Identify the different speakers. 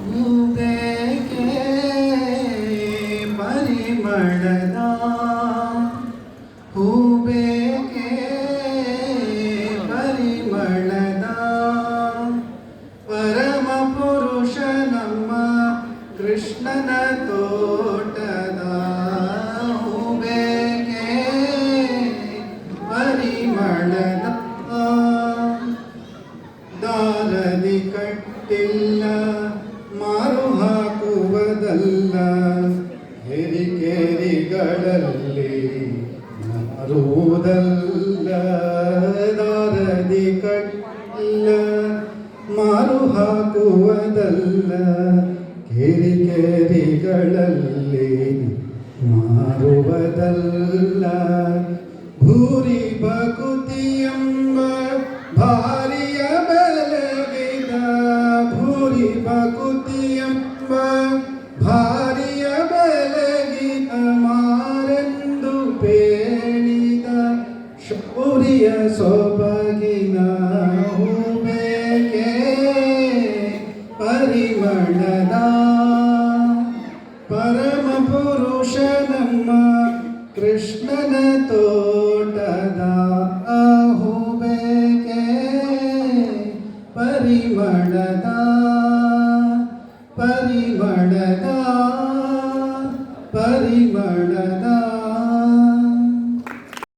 Speaker 1: ಹೂಬೇಕೆ ಪರಿಮಳದ ಹೂಬೇಕೆ ಪರಿಮಳದ ಪರಮ ಪುರುಷ ನಮ್ಮ ಕೃಷ್ಣನ ತೋಟದ ಹೂಬೇಕೆ ಪರಿಮಳದ ದಾರದಿ ಕಟ್ಟಿಲ್ಲ ಮಾರು ಹಾಕುವುದಲ್ಲ ಹೆರಿಕೇರಿಗಳಲ್ಲಿ ಮಾರುವುದಲ್ಲ ದಾರದಿ ಕಟ್ಟಿಲ್ಲ ಮಾರು ಹಾಕುವುದಲ್ಲ ಕೆರಿಕೆರಿಗಳಲ್ಲಿ ಮಾರುವುದಲ್ಲ ಭೂರಿ ಭಕುತಿಯೆಂಬ ಭಾರಿಯ ಬೆಳಗಿದ ಭೂರಿ ಭಕುತಿಯೆಂಬ ಭಾರಿಯ ಬೆಳಗಿದ ಮಾರೆಂದು ಪೇಣಿದ ಶೌರ್ಯ ಸೊಬಗಿನ ಹೂಬೇಕೆ ಪರಿಮಳದ ಪರಮ ಪುರುಷ ನಮ್ಮ ಕೃಷ್ಣನ ತೋಟದ ಹೂಬೇಕೆ ಪರಿಮಳದ ಪರಿಮಳದ